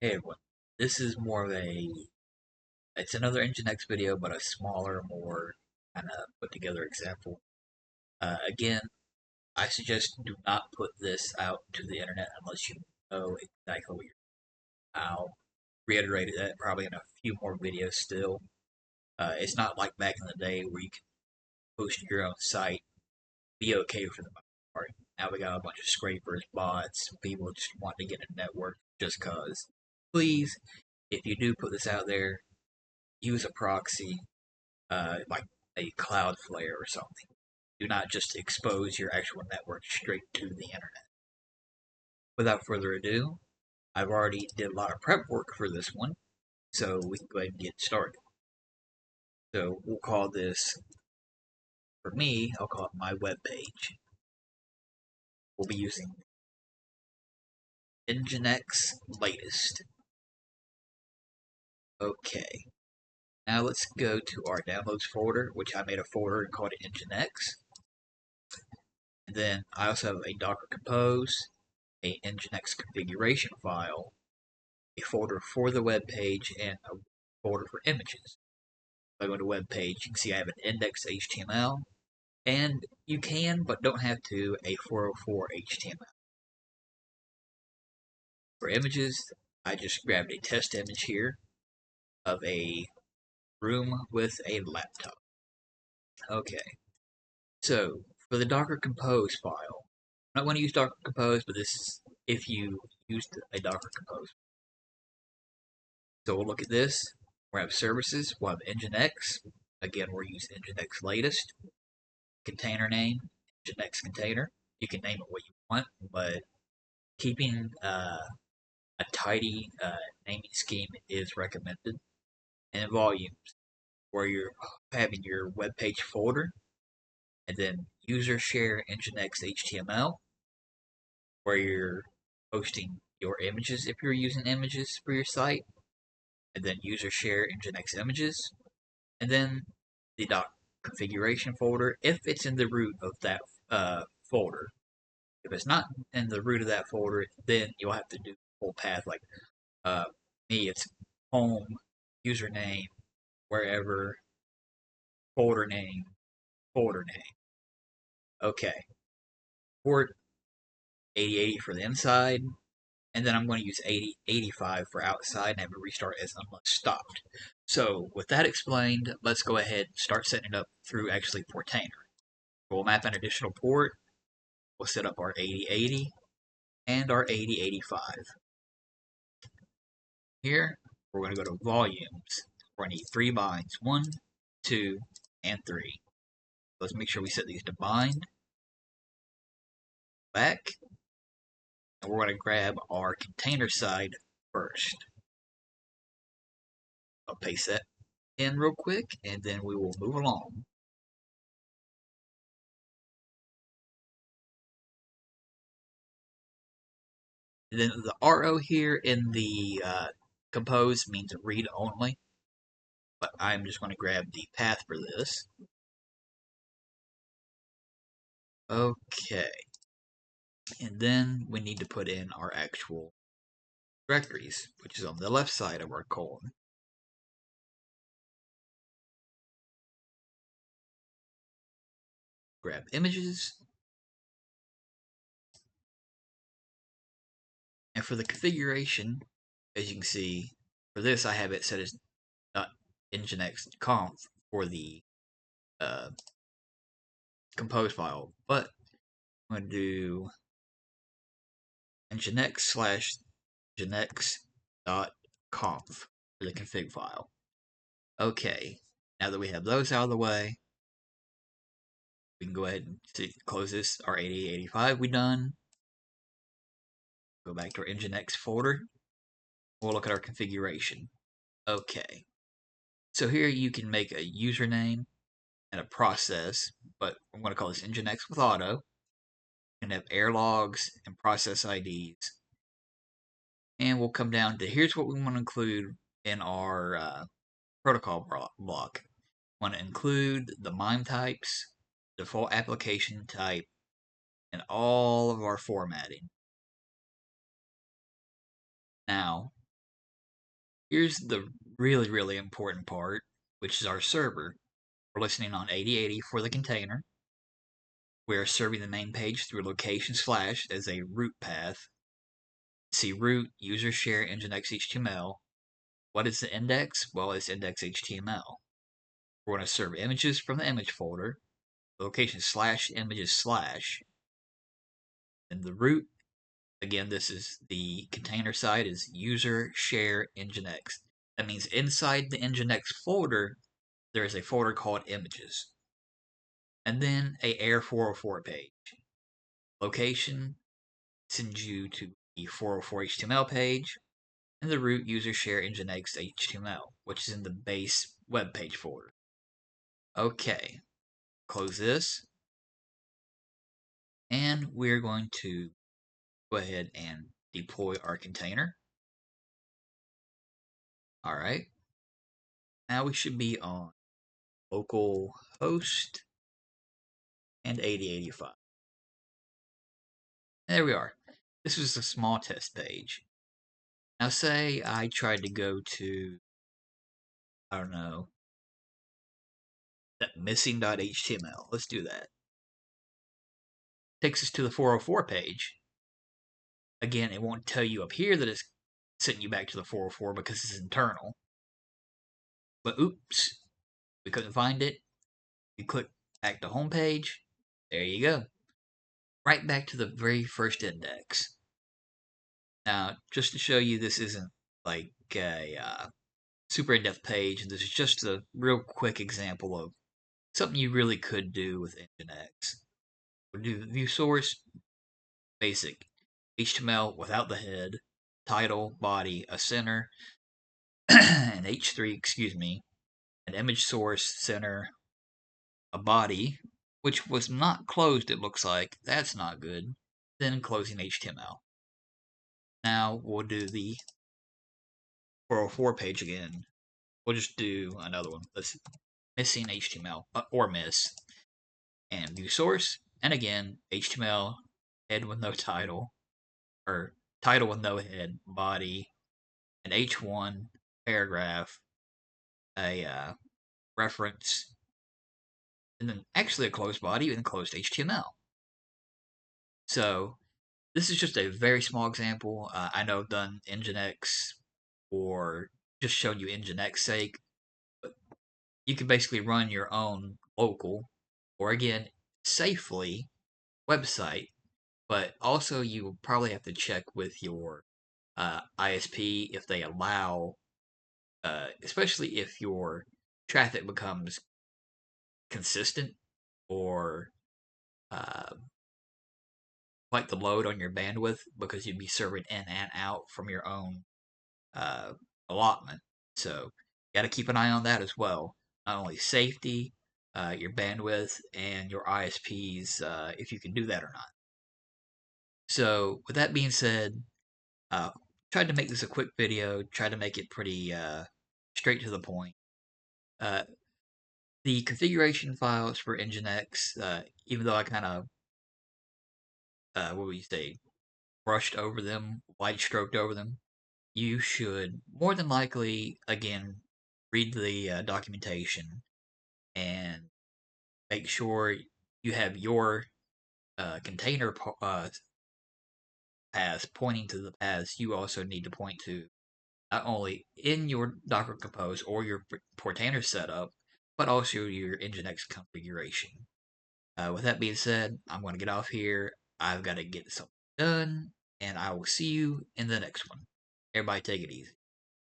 Hey everyone, this is more of it's another nginx video, but a smaller, more kind of put together example. Again, I suggest do not put this out to the internet unless you know exactly what you're doing. I'll reiterate that probably in a few more videos still. It's not like back in the day where you can post your own site, be okay for the most part. Now we got a bunch of scrapers, bots, people just want to get a network just cause. Please, if you do put this out there, use a proxy, like a Cloudflare or something. Do not just expose your actual network straight to the internet. Without further ado, I've already did a lot of prep work for this one, so we can go ahead and get started. So we'll call this, for me, I'll call it my web page. We'll be using nginx latest. Okay, now let's go to our downloads folder, which I made a folder and called it nginx. And then I also have a Docker Compose, a nginx configuration file, a folder for the web page, and a folder for images. If I go to web page, you can see I have an index.html, and you can, but don't have to, a 404 HTML. For images, I just grabbed a test image here of a room with a laptop. Okay, so for the Docker Compose file, I'm not going to use Docker Compose, but this is if you used a Docker Compose. So we'll look at this. We'll have services. We'll have nginx. Again, we'll use nginx latest. Container name, nginx container. You can name it what you want, but keeping a tidy naming scheme is recommended. And volumes, where you're having your web page folder, and then user share nginx HTML, where you're posting your images if you're using images for your site, and then user share nginx images, and then the configuration folder if it's in the root of that folder. If it's not in the root of that folder, then you'll have to do the whole path. Like uh, me, it's home, username, wherever, folder name, folder name. Okay, port 8080 for the inside, and then I'm going to use 8085 for outside and have a restart as unless stopped. So with that explained, let's go ahead and start setting it up through actually Portainer. We'll map an additional port. We'll set up our 8080 and our 8085. Here, we're going to go to volumes. We're going to need 3 binds, 1, 2, and 3. Let's make sure we set these to bind. Back, and we're going to grab our container side first. I'll paste that in real quick, and then we will move along. And then the RO here in the compose means read only, but I'm just going to grab the path for this. Okay, and then we need to put in our actual directories, which is on the left side of our colon. Grab images, and for the configuration, as you can see, for this I have it set as .nginx conf for the compose file, but I'm going to do nginx slash nginx dot conf for the config file. Okay, now that we have those out of the way, we can go ahead and close this. Our 8085 we done. Go back to our nginx folder. We'll look at our configuration. Okay, so here you can make a username and a process, but I'm going to call this nginx with auto. And have error logs and process IDs. And we'll come down to here's what we want to include in our protocol block. We want to include the MIME types, default application type, and all of our formatting. Now, Here's the really important part, which is our server. We're listening on 8080 for the container. We are serving the main page through location slash as a root path. See root, user share, nginx HTML. What is the index? Well, it's index HTML. We're going to serve images from the image folder, location slash images slash. And the root, again, this is the container side, is user share nginx. That means inside the nginx folder, there is a folder called images. And then a Air 404 page. Location sends you to the 404 HTML page, and the root user share nginx HTML, which is in the base web page folder. Okay, close this, and we're going to go ahead and deploy our container. All right, now we should be on local host and 8085. There we are. This is a small test page. Now say I tried to go to, I don't know, that missing.html. Let's do that. Takes us to the 404 page. Again, it won't tell you up here that it's sending you back to the 404 because it's internal. But oops, we couldn't find it. You click back to home page. There you go. Right back to the very first index. Now, just to show you this isn't like a super in-depth page, this is just a real quick example of something you really could do with nginx. We'll do view source, basic, HTML without the head, title, body, a center, and H3, excuse me, an image source, center, a body, which was not closed, it looks like. That's not good. Then closing HTML. Now we'll do the 404 page again. We'll just do another one. Let's missing HTML or miss and view source. And again, HTML, head with no title, or title with no head, body, an H1 paragraph, a reference, and then actually a closed body and closed HTML. So this is just a very small example. I know I've done nginx or just showed you nginx sake, but you can basically run your own local or again safely website, but also you probably have to check with your ISP if they allow, especially if your traffic becomes consistent or uh, like the load on your bandwidth because you'd be serving in and out from your own uh, allotment. So you got to keep an eye on that as well. Not only safety, your bandwidth, and your ISPs, if you can do that or not. So with that being said, tried to make this a quick video. Tried to make it pretty straight to the point. Uh, the configuration files for nginx, even though I kind of, what would you say, brushed over them, light stroked over them, you should more than likely, again, read the documentation and make sure you have your container paths pointing to the paths you also need to point to, not only in your Docker Compose or your Portainer setup, but also your Nginx configuration. With that being said, I'm going to get off here. I've got to get something done, and I will see you in the next one. Everybody take it easy.